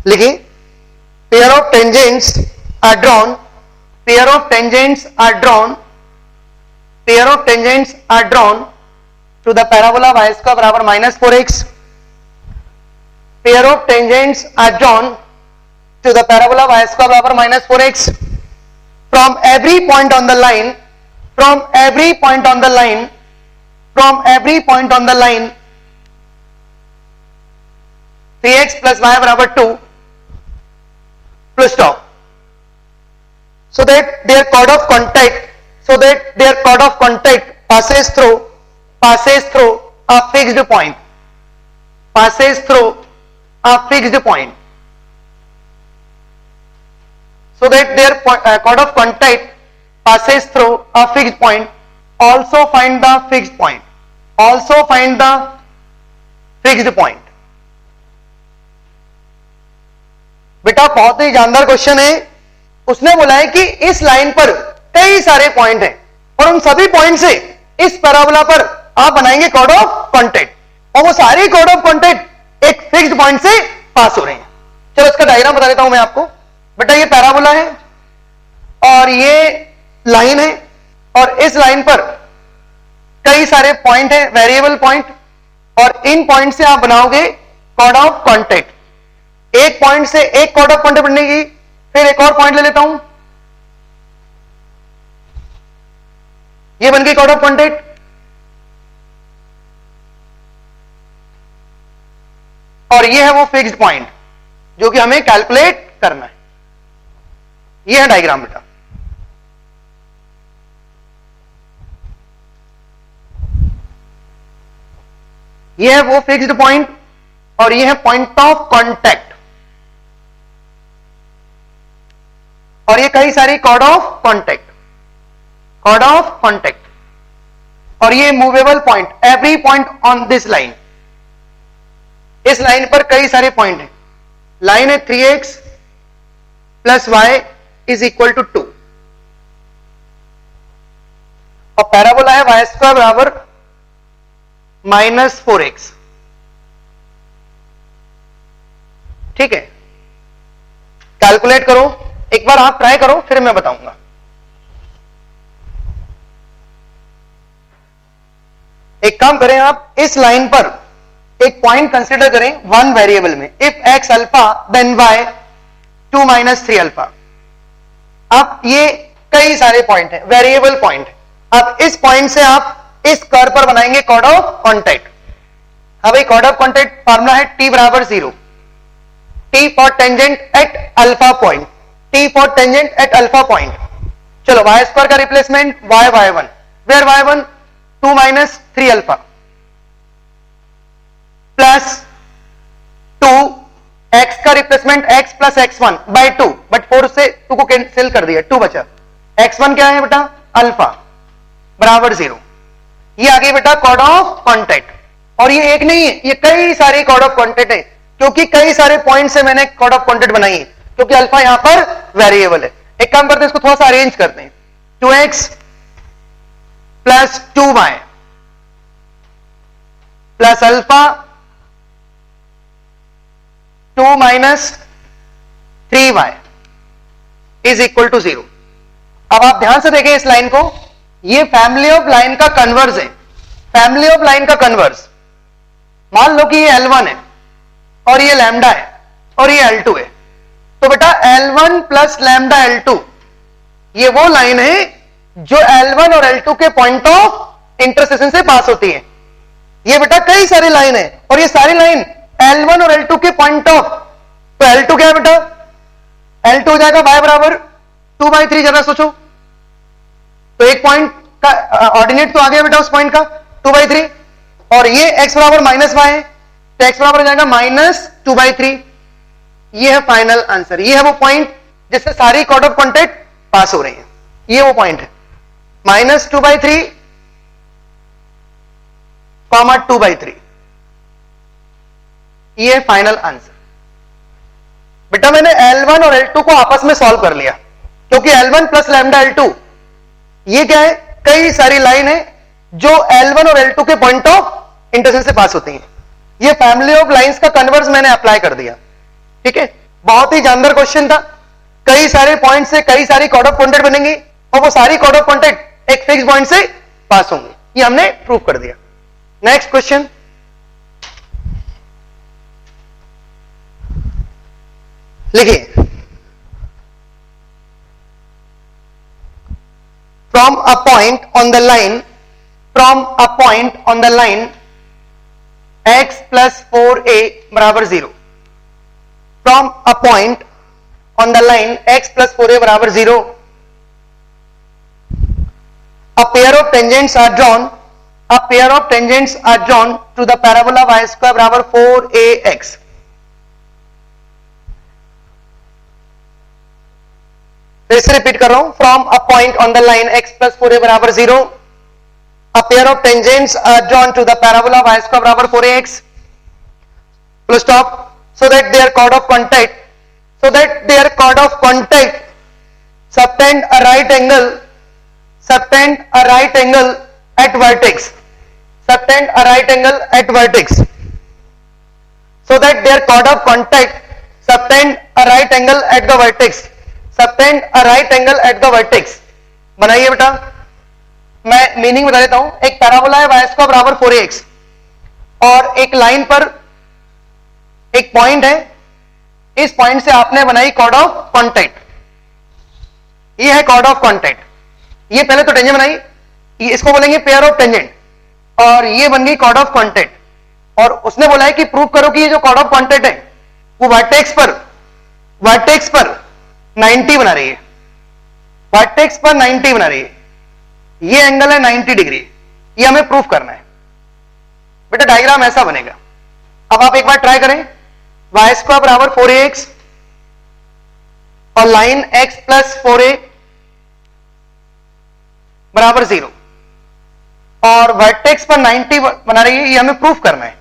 लिखिए, pair of tangents are drawn, pair of tangents are drawn, pair of tangents are drawn to the parabola y square बराबर -4x, pair of tangents are drawn to the parabola y square बराबर -4x from every point on the line, from every point on the line, from every point on the line 3x plus y बराबर 2 plus stop, so that their chord of contact, so that their chord of contact passes through a fixed point, passes through a fixed point, so that their chord of contact passes through a fixed point. Also find the fixed point, also find the fixed point. बेटा बहुत ही जानदार question है। उसने बोला है कि इस line पर कई सारे पॉइंट हैं और उन सभी पॉइंट से इस पैराबोला पर आप बनाएंगे कॉर्ड ऑफ कॉन्टैक्ट और वो सारी कॉर्ड ऑफ कॉन्टैक्ट एक फिक्स्ड पॉइंट से पास हो रहे हैं। चलो इसका डायग्राम बता देता हूं मैं आपको। बेटा ये पैराबोला है और ये लाइन है और इस लाइन पर कई सारे पॉइंट है, वेरिएबल पॉइंट, और इन पॉइंट से आप बनाओगे कॉर्ड ऑफ कॉन्टैक्ट। एक पॉइंट से एक कॉर्ड ऑफ कॉन्टैक्ट बनेगी। फिर एक और पॉइंट ले लेता हूं, ये बन गई कॉर्ड ऑफ कॉन्टैक्ट। और ये है वो फिक्स्ड पॉइंट जो कि हमें कैलकुलेट करना है। ये है डायग्राम बेटा। ये है वो फिक्स्ड पॉइंट और ये है पॉइंट ऑफ कांटेक्ट और ये कई सारी chord of contact, chord of contact और ये movable point, every point on this line. इस लाइन पर कई सारे पॉइंट हैं। लाइन है 3x plus y is equal to 2 और पैराबोला है y स्क्वायर बराबर -4x। ठीक है, कैलकुलेट करो, एक बार आप ट्राई करो फिर मैं बताऊंगा। एक काम करें, आप इस लाइन पर एक पॉइंट कंसीडर करें वन वेरिएबल में। If x alpha then y 2 - 3 alpha. अब ये कई सारे पॉइंट है, वेरिएबल पॉइंट। अब इस पॉइंट से आप इस कर्व पर बनाएंगे कॉर्ड ऑफ कॉन्टैक्ट। अब भाई कॉर्ड ऑफ कॉन्टैक्ट फार्मूला है t बराबर 0, t for tangent at alpha point, t for tangent at alpha point. चलो y स्क्वायर का replacement y1, where y1 2 - 3 alpha plus 2, x का replacement x plus x1 by 2, but 4 से 2 को cancel कर दिया, 2 बचा। x1 क्या है बेटा? अल्फा बराबर 0। ये आ गई बेटा कॉर्ड ऑफ कॉन्टैक्ट। और ये एक नहीं है, ये कई सारे कॉर्ड ऑफ कॉन्टैक्ट है, क्योंकि कई सारे पॉइंट से मैंने कॉर्ड ऑफ कॉन्टैक्ट बनाई है, क्योंकि अल्फा यहां पर वेरिएबल है। एक काम करते हैं, इसको थोड़ा सा अरेंज करते हैं। 2x plus 2y plus alpha 2 - 3y is equal to 0। अब आप ध्यान से देखें इस लाइन को, ये फैमिली ऑफ लाइन का कन्वर्स है। फैमिली ऑफ लाइन का कन्वर्स, मान लो कि ये L1 है और ये लैम्डा है और ये L2 है, तो बेटा L1 प्लस लैम्डा L2 ये वो लाइन है जो L1 और L2 के पॉइंट ऑफ इंटरसेक्शन से पास होती है। ये बेटा कई सारी लाइन है और ये सारी लाइन L1 और L2 के पॉइंट ऑफ, तो L2 क्या है बेटा? L2 हो जाएगा y बराबर 2/3। जरा सोचो, तो एक पॉइंट का ऑर्डिनेट तो आ गया बेटा उस पॉइंट का 2/3, और ये x बराबर -y है, तो x बराबर हो जाएगा -2/3। ये है फाइनल आंसर। ये है वो पॉइंट जिससे सारी कॉर्ड ऑफ कॉन्टैक्ट पास हो रही है। ये वो पॉइंट है -2/3, 2/3। ये फाइनल आंसर। बेटा मैंने L1 और L2 को आपस में सॉल्व कर लिया, क्योंकि L1 प्लस लैम्डा L2 ये क्या है? कई सारी लाइन है जो L1 और L2 के पॉइंट ऑफ इंटरसेक्शन से पास होती हैं। ये फैमिली ऑफ लाइंस का कन्वर्स मैंने अप्लाई कर दिया। ठीक है, बहुत ही जानदार क्वेश्चन था। कई सारे पॉइंट से कई सारी कॉर्ड ऑफ कॉन्टैक्ट बनेंगी और वो सारी कॉर्ड ऑफ कॉन्टैक्ट एक फिक्स पॉइंट से पास होंगी, ये हमने प्रूव कर दिया। नेक्स्ट क्वेश्चन, लिखिए, from a point on the line x plus 4a बराबर 0, from a point on the line x plus 4a बराबर 0, a pair of tangents are drawn to the parabola y square बराबर 4ax। फिर से repeat कर रहा हूं, from a point on the line x plus 4a बराबर 0, a pair of tangents are drawn to the parabola y square बराबर 4ax, full stop, so that their chord of contact subtend a right angle at vertex, so that their chord of contact subtend a right angle at the vertex, बनाइए बेटा। मैं meaning बता देता हूं, एक parabola है y square बराबर 4ax और एक लाइन पर एक पॉइंट है, इस पॉइंट से आपने बनाई कॉर्ड ऑफ कॉन्टैक्ट, ये है कॉर्ड ऑफ कॉन्टैक्ट। ये पहले तो टेंजेंट बनाई, इसको बोलेंगे पेयर ऑफ टेंजेंट, और ये बन गई कॉर्ड ऑफ कॉन्टैक्ट। और उसने बोला है कि प्रूव करो कि ये जो कॉर्ड ऑफ कॉन्टैक्ट है वो वर्टेक्स पर 90 बना रही है, वर्टेक्स पर 90 बना रही है, ये एंगल है 90 डिग्री, ये हमें प्रूफ करना है बेटा। डायग्राम ऐसा बनेगा। अब आप एक बार ट्राई करें, y स्क्वायर बराबर 4ax और लाइन x प्लस 4a बराबर 0 और वर्टेक्स पर 90 बना रही है, ये हमें प्रूफ करना है।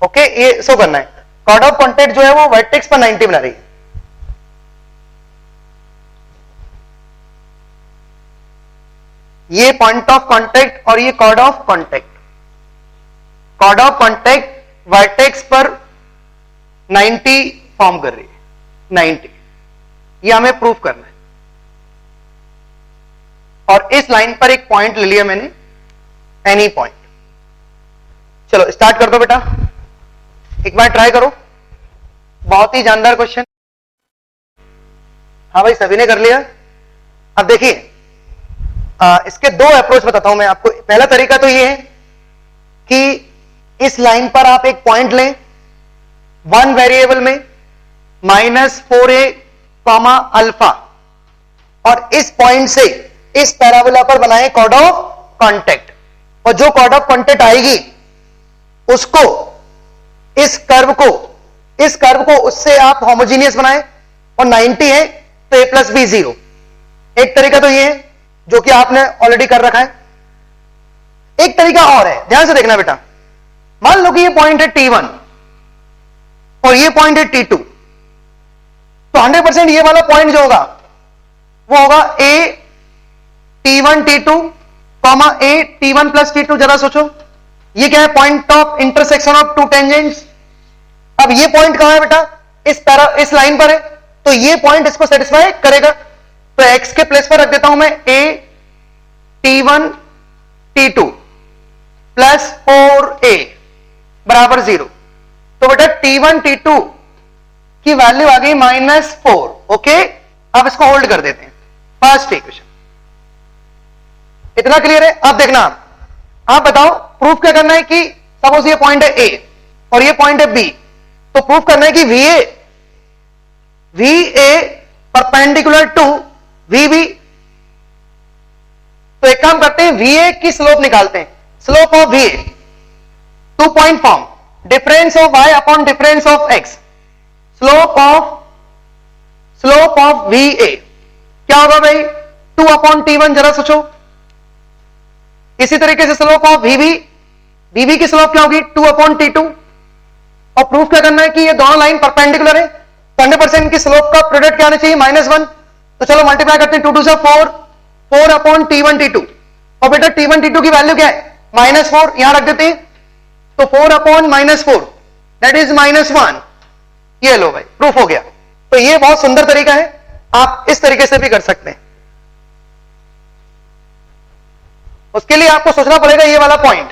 ओके, ये शो करना है, कॉर्ड ऑफ कॉन्टैक्ट जो है वो वर्टेक्स पर 90 बना रही है। ये पॉइंट ऑफ कांटेक्ट और ये कॉर्ड ऑफ कांटेक्ट, वर्टेक्स पर 90 फॉर्म कर रही है, 90, ये हमें प्रूफ करना है। और इस लाइन पर एक पॉइंट ले लिया मैंने, एनी पॉइंट। चलो स्टार्ट कर दो बेटा, एक बार ट्राई करो, बहुत ही जानदार क्वेश्चन। हाँ भाई, सभी ने कर लिया। अब देखिए, इसके दो अप्रोच बताता हूं मैं आपको। पहला तरीका तो ये है कि इस लाइन पर आप एक पॉइंट लें, वन वेरिएबल में -4a कॉमा अल्फा, और इस पॉइंट से इस पैराबोला पर बनाए कॉर्ड ऑफ कॉन्टैक्ट, और जो कॉर्ड ऑफ कॉन्टैक्ट आएगी उसको, इस कर्व को उससे आप होमोजीनियस बनाएं, और 90 है तो a प्लस बी 0। एक तरीका तो ये है जो कि आपने ऑलरेडी कर रखा है। एक तरीका और है, ध्यान से देखना बेटा। मान लो कि ये पॉइंट है T1 और ये पॉइंट है T2, तो 100% ये वाला पॉइंट जो होगा वो होगा A T1 T2 comma A T1 plus T2। जरा सोचो, ये क्या है? Point of intersection of to tangents. अब ये पॉइंट कहां है बेटा? इस लाइन पर है, तो ये पॉइंट इसको सेटिस्फाई करेगा। तो x के प्लेस पर रख देता हूं मैं A T1 T2 plus 4a बराबर 0। तो बेटा T1 T2 की वैल्यू आ गई -4। ओके, अब इसको होल्ड कर देते हैं। फर्स्ट इक्वेशन इतना क्लियर है? अब देखना, आप बताओ प्रूफ क्या करना है कि सपोज ये पॉइंट है A और ये पॉइंट है B, तो प्रूफ करना है कि VA परपेंडिकुलर टू VB। तो एक काम करते हैं, VA की स्लोप निकालते हैं। Slope of VA 2 point form, difference of y upon difference of x। Slope of VA क्या होगा भाई? 2 अपॉन T1। जरा सोचो, इसी तरीके से स्लोप ऑफ VB की स्लोप क्या होगी? 2 अपॉन T2। और प्रूफ क्या करना है कि ये दोनों लाइन परपेंडिकुलर है, तो 100% की स्लोप का प्रोडक्ट क्या आना चाहिए? -1। तो चलो मल्टीप्लाई करते हैं, 2 2 से 4 अपॉन T1 T2। और बेटा T1 T2 की वैल्यू क्या है? -4, यहां रख देते हैं। तो 4 अपॉन -4 दैट इज -1। ये लो भाई, प्रूफ हो गया। तो ये बहुत सुंदर तरीका है, आप इस तरीके से भी कर सकते हैं। उसके लिए आपको सोचना पड़ेगा ये वाला पॉइंट,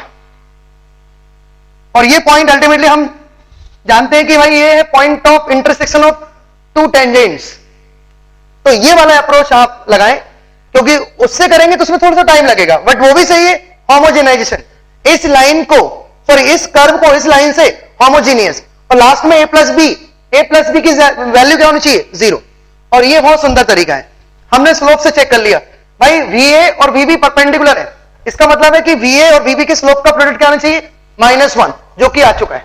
और ये पॉइंट अल्टीमेटली हम जानते हैं कि भाई ये है point of intersection of to tangents. तो ये वाला अप्रोच आप लगाएं, क्योंकि उससे करेंगे तो उसमें थोड़ा सा टाइम लगेगा, बट वो भी सही है होमोजेनाइजेशन। इस लाइन को, सॉरी इस कर्व को इस लाइन से होमोजीनियस, और लास्ट में a प्लस बी की वैल्यू क्या होनी चाहिए? 0। और ये बहुत सुंदर तरीका है, हमने स्लोप से चेक कर लिया भाई VA और VB परपेंडिकुलर है, इसका मतलब है कि VA और VB के स्लोप का प्रोडक्ट क्या होना चाहिए? -1, जो कि आ चुका है।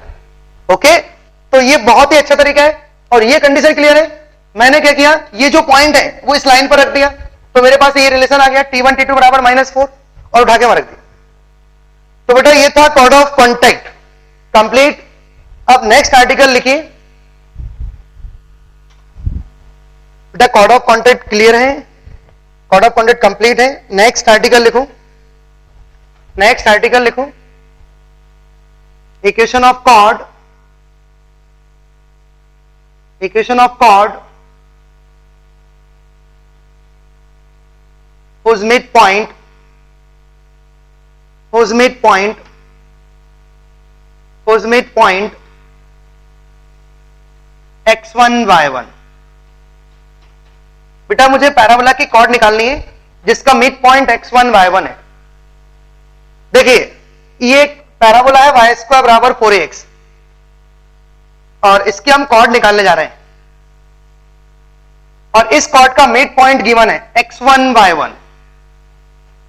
ओके, तो ये बहुत ही अच्छा तरीका है, और ये कंडीशन क्लियर है। मैंने क्या किया, ये जो पॉइंट है वो इस लाइन पर रख दिया, तो मेरे पास ये रिलेशन आ गया T1 T2 बराबर -4, और उठा के वहां रख दिया। तो बेटा ये था कॉर्ड ऑफ कॉन्टैक्ट कंप्लीट। अब नेक्स्ट आर्टिकल लिखिए बेटा, कॉर्ड ऑफ कॉन्टैक्ट क्लियर है, कॉर्ड ऑफ कॉन्टैक्ट कंप्लीट है। नेक्स्ट आर्टिकल लिखो, नेक्स्ट आर्टिकल लिखो, equation of chord, equation of chord whose midpoint x1 y1। बेटा मुझे पैराबोला की कॉर्ड निकालनी है जिसका मिड पॉइंट x1 y1 है। देखिए ये पैराबोला है y² बराबर 4ax, और इसकी हम कॉर्ड निकालने जा रहे हैं, और इस कॉर्ड का मिड पॉइंट गिवन है x1 y1,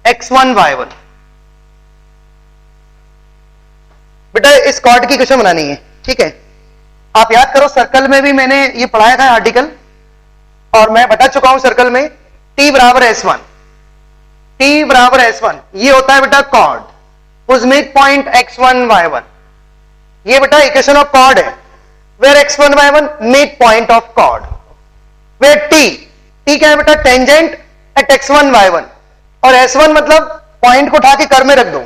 x1 y1। बेटा इस कॉर्ड की इक्वेशन बनानी है, ठीक है। आप याद करो सर्कल में भी मैंने ये पढ़ाया था आर्टिकल, और मैं बता चुका हूं सर्कल में T बराबर S1, T बराबर S1 ये होता है बेटा कॉर्ड उस मिड पॉइंट x1 y1। ये बेटा इक्वेशन ऑफ कॉर्ड है, where x1 y1 mid point of chord, where T क्या है बेटा? टेंजेंट एट x1 y1, और S1 मतलब पॉइंट को उठा के कर्व में रख दो।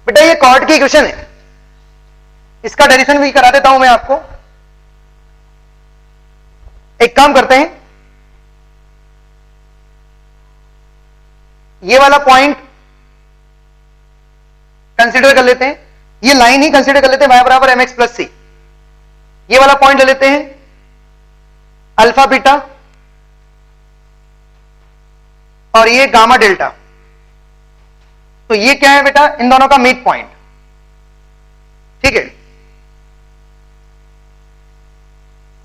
बेटा ये कॉर्ड की इक्वेशन है, इसका डेरिवेशन भी करा देता हूं मैं आपको। एक काम करते हैं, ये वाला पॉइंट कंसीडर कर लेते हैं, ये लाइन ही कंसीडर कर लेते हैं y बराबर mx प्लस सी। ये वाला पॉइंट ले लेते हैं अल्फा बीटा, और ये गामा डेल्टा। तो ये क्या है बेटा? इन दोनों का मिड पॉइंट, ठीक है।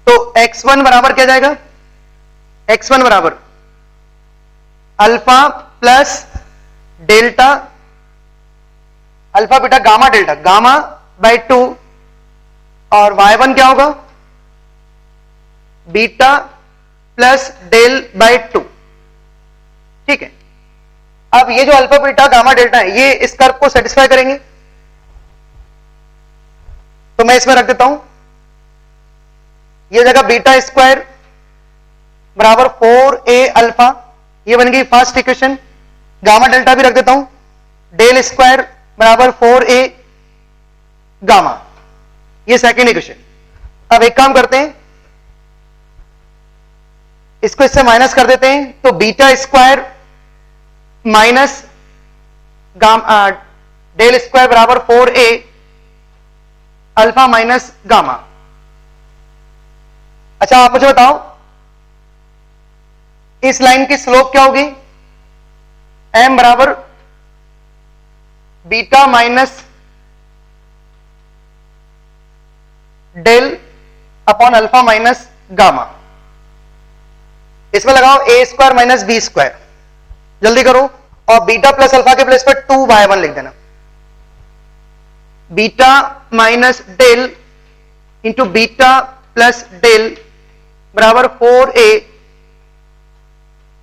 तो x1 बराबर क्या जाएगा? x1 बराबर alpha plus delta, alpha beta gamma delta, gamma by 2, और y1 क्या होगा? बीटा प्लस डेल बाय 2, ठीक है। अब ये जो अल्फा बीटा गामा डेल्टा है ये इस कर्व को सेटिस्फाई करेंगे, तो मैं इसमें रख देता हूं ये जगह बीटा स्क्वायर बराबर 4a अल्फा, ये बन गई फर्स्ट इक्वेशन। गामा डेल्टा भी रख देता हूं, डेल स्क्वायर बराबर 4a गामा, ये सेकेंड इक्वेशन। अब एक काम करते हैं, इसको इससे माइनस कर देते हैं, तो beta square minus del square बराबर 4a अल्फा माइनस गामा। अच्छा आप मुझे बताओ इस लाइन की स्लोप क्या होगी? m बराबर beta minus del upon alpha minus gamma. इसमें लगाओ a square minus b square, जल्दी करो, और बीटा प्लस अल्फा के प्लेस पर 2y1 लिख देना। Beta minus del into beta plus del बराबर 4a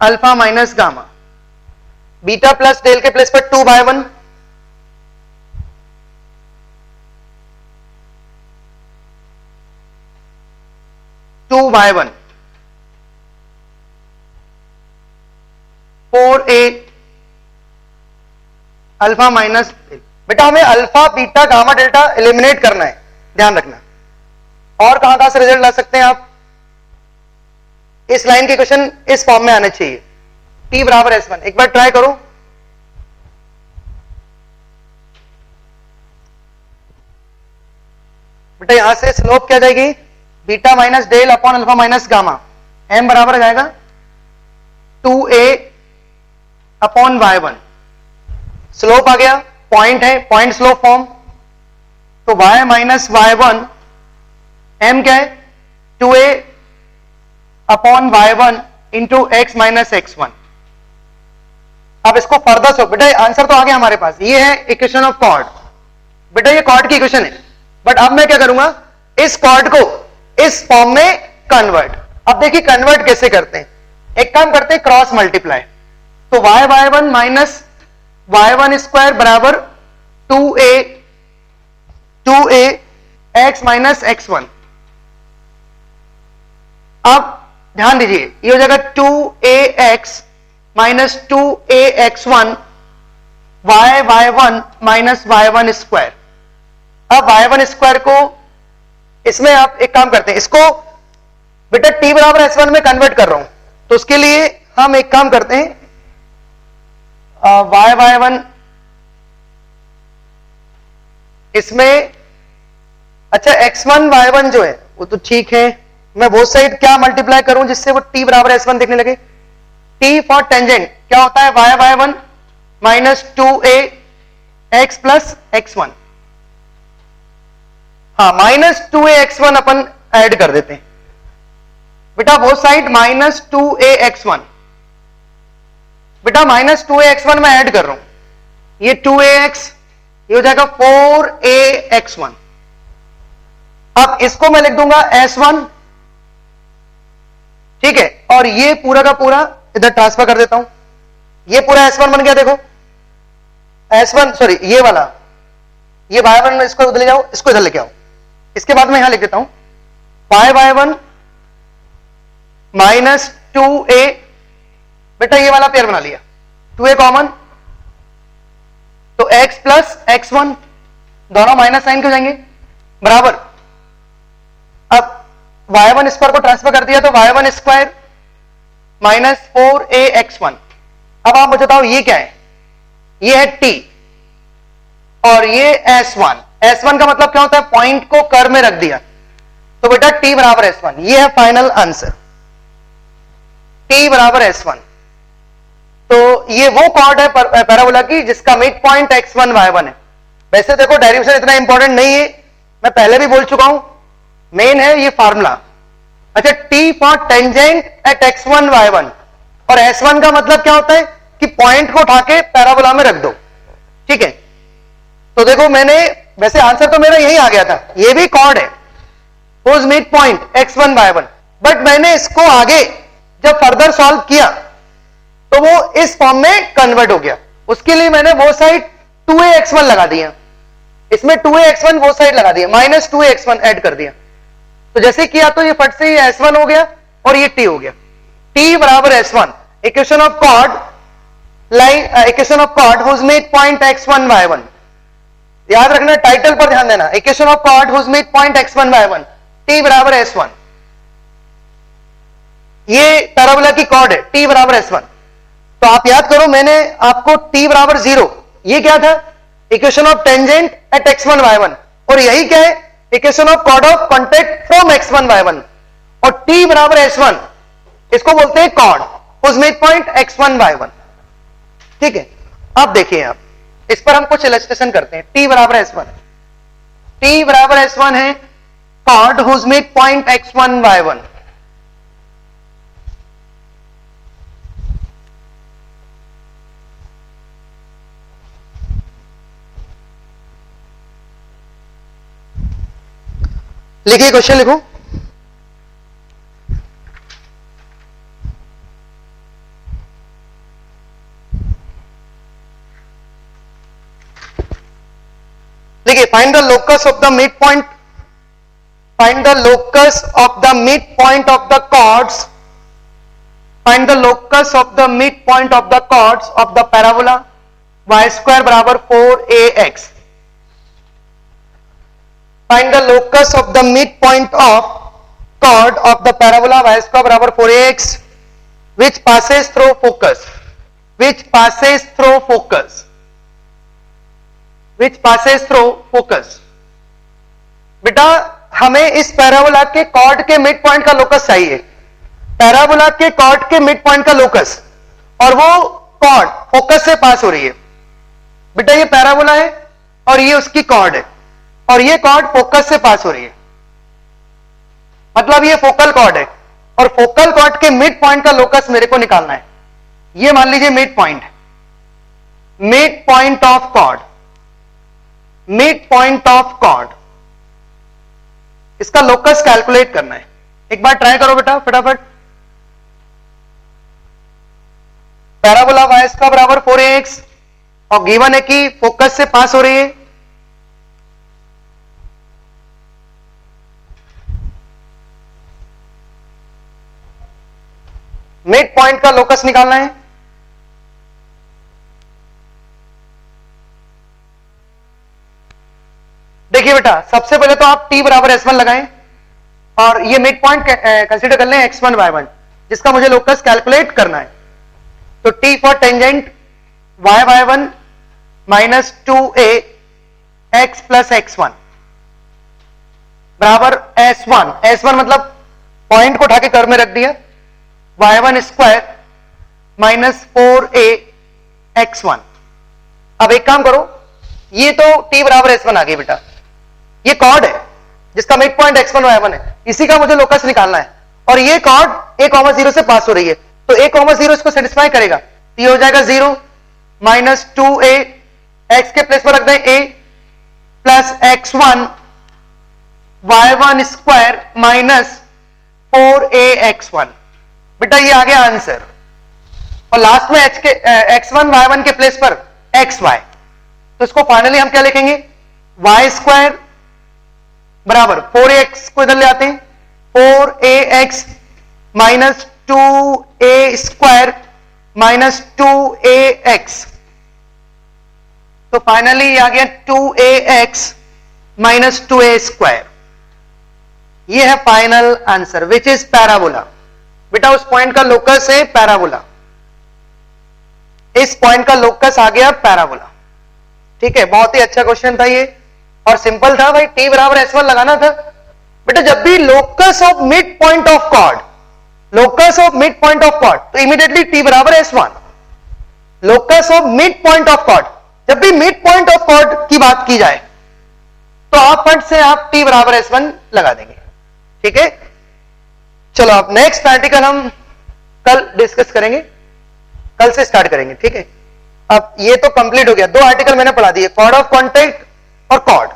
alpha minus gamma. Beta plus del के प्लेस पर 2y1, y1 4a alpha minus. बेटा हमें alpha beta gamma delta eliminate करना है, ध्यान रखना। और कहां कहां से रिजल्ट ला सकते हैं आप? इस लाइन के इक्वेशन इस फॉर्म में आने चाहिए, t बराबर s1। एक बार ट्राई करो, बेटा यहां से स्लोप क्या जाएगी, beta minus del upon alpha minus gamma, m बराबर आ जाएगा 2a अपॉन y1। स्लोप आ गया, पॉइंट है, पॉइंट स्लोप फॉर्म, तो y माइनस y1, m क्या है 2a upon y1 into x minus x1। अब इसको फर्दर सो, बेटा आंसर तो आ गया हमारे पास, ये है इक्वेशन ऑफ कॉर्ड। बेटा ये कॉर्ड की इक्वेशन है, बट अब मैं क्या करूंगा, इस कॉर्ड को इस फॉर्म में कन्वर्ट। अब देखिए कन्वर्ट कैसे करते हैं, एक काम करते हैं क्रॉस मल्टीप्लाई, तो y1 माइनस y1 स्क्वायर बराबर 2a x माइनस x1। अब ध्यान दीजिए, ये हो जाएगा 2ax minus 2ax1 y1 minus y1 square. अब y1 स्क्वायर को इसमें आप एक काम करते हैं, इसको बेटा t बराबर s1 में कन्वर्ट कर रहा हूं, तो उसके लिए हम एक काम करते हैं, y1 इसमें, अच्छा x1 y1 जो है वो तो ठीक है, मैं वो साइड क्या मल्टीप्लाई करूं जिससे वो t बराबर s1 दिखने लगे, t फॉर टेंजेंट क्या होता है y1 minus 2a x plus x1। हाँ, माइनस 2a x1 अपन ऐड कर देते हैं, बेटा वो साइड माइनस 2a x1, बेटा माइनस 2a x1 मैं ऐड कर रहा हूं, ये 2ax, ये हो जाएगा 4a x1। अब इसको मैं लिख दूंगा s1, ठीक है, और ये पूरा का पूरा इधर ट्रांसफर कर देता हूं, ये पूरा s1 बन गया, देखो s1 सॉरी ये वाला, ये y1 इसको उधर ले जाओ, इसको इधर लेके आओ, इसके बाद मैं यहां लिख देता हूं y1 माइनस 2a, बेटा ये वाला पेयर बना लिया, 2a कॉमन, तो x प्लस x1 दोनों माइनस साइन हो जाएंगे, बराबर। अब y1 स्क्वायर को ट्रांसफर कर दिया, तो y1 स्क्वायर माइनस 4ax1। अब आप मुझे बताओ ये क्या है, ये है t और ये s1। s1 का मतलब क्या होता है, पॉइंट को कर्व में रख दिया, तो बेटा t बराबर s1, ये है फाइनल आंसर, t बराबर s1। तो ये वो कॉर्ड है पैराबोला की जिसका मिड पॉइंट x1 y1 है। वैसे देखो डेरिवेशन इतना इंपॉर्टेंट नहीं है, मैं पहले भी बोल चुका हूं, मेन है ये फार्मूला। अच्छा, t for tangent eight x1 y1, और s1 का मतलब क्या होता है कि पॉइंट को उठा के पैराबोला में रख दो, ठीक है। तो देखो मैंने, वैसे आंसर तो मेरा यही आ गया था, ये भी कॉर्ड है, whose mid point x1 y1, but मैंने इसको आगे जब फर्दर सॉल्व किया तो वो इस फॉर्म में कन्वर्ट हो गया, उसके लिए मैंने वो साइड 2ax1 लगा दिया, इसमें 2ax1 वो साइड लगा दिया, माइनस 2ax1 ऐड कर दिया, तो जैसे किया तो ये फट से ये s1 हो गया और ये t हो गया, t बराबर s1, equation of chord line, equation of chord whose mid point x1 y1। याद रखना, टाइटल पर ध्यान देना, equation of chord whose mid point x1 y1, t बराबर s1, ये पैराबोला की कॉर्ड है, t बराबर s1। तो आप याद करो, मैंने आपको t बराबर 0, ये क्या था, equation of tangent at x1 y1, और यही क्या है, equation of chord of contact from x1 y1, और t बराबर s1 इसको बोलते हैं cord whose mid point x1 y1, ठीक है। अब देखिए, आप इस पर हम कुछ इलस्ट्रेशन करते हैं, t बराबर s1, t बराबर s1 है cord whose mid point x1 y1। लिखिए, क्वेश्चन लिखो, देखिए, find the locus of the mid point, find the locus of the mid point of the chords, find the locus of the mid point of the chords of the parabola y square बराबर 4ax। Find the locus of the midpoint of chord of the parabola y square बराबर 4ax which passes through focus, which passes through focus, which passes through focus. बेटा हमें इस parabola के cord के mid point का locus चाहिए, parabola के cord के मिड पॉइंट का लोकस, और वो कॉर्ड फोकस से पास हो रही है. बेटा ये पैराबोला है और ये उसकी कॉर्ड है और ये कॉर्ड फोकस से पास हो रही है, मतलब ये फोकल कॉर्ड है और फोकल कॉर्ड के मिड पॉइंट का लोकस मेरे को निकालना है. ये मान लीजिए मिड पॉइंट है, mid point of chord, mid point of chord, इसका लोकस कैलकुलेट करना है. एक बार ट्राई करो बेटा फटाफट. पैराबोला वाई स्क्वायर बराबर 4ax और गिवन है कि फोकस से पास हो रही है. मिड पॉइंट का लोकस निकालना है. देखिए बेटा सबसे पहले तो आप t बराबर s1 लगाएं और ये मिड पॉइंट कंसीडर कर लें x1 y1 जिसका मुझे लोकस कैलकुलेट करना है. तो t for tangent y1 minus 2a x plus x1 बराबर s1. s1 मतलब पॉइंट को उठा के कर्व में रख दिया, y1 square minus 4a x1. अब एक काम करो, ये तो t बराबर s1 आ गई बेटा, ये कॉर्ड है जिसका मिड पॉइंट x1 y1 है, इसी का मुझे लोकस निकालना है और ये कॉर्ड a,0 से पास हो रही है, तो a,0 इसको सेटिस्फाई करेगा. ये हो जाएगा 0 माइनस 2a x के प्लेस पर रख दें a plus x1 y1 square minus 4a x1. बेटा ये आ गया आंसर और लास्ट में h के x1 y1 के प्लेस पर xy, तो इसको फाइनली हम क्या लिखेंगे, y स्क्वायर बराबर 4ax को इधर ले आते हैं, 4ax minus 2a square minus 2ax, तो फाइनली ये आ गया 2ax माइनस 2a स्क्वायर. ये है final answer which is parabola. बेटा उस पॉइंट का लोकस है पैराबोला, इस पॉइंट का लोकस आ गया पैराबोला. ठीक है, बहुत ही अच्छा क्वेश्चन था ये और सिंपल था भाई. t बराबर s1 लगाना था. बेटा जब भी locus of mid point of chord, locus of mid point of chord, तो इमीडिएटली t बराबर s1. Locus of mid point of chord, जब भी मिड पॉइंट ऑफ कॉर्ड की बात की जाए तो आप फट से आप t बराबर s1 लगा देंगे. ठीक है, चलो अब नेक्स्ट आर्टिकल हम कल डिस्कस करेंगे, कल से स्टार्ट करेंगे. ठीक है, अब ये तो कंप्लीट हो गया, 2 आर्टिकल मैंने पढ़ा दिए, कॉर्ड ऑफ कॉन्टैक्ट और कॉर्ड.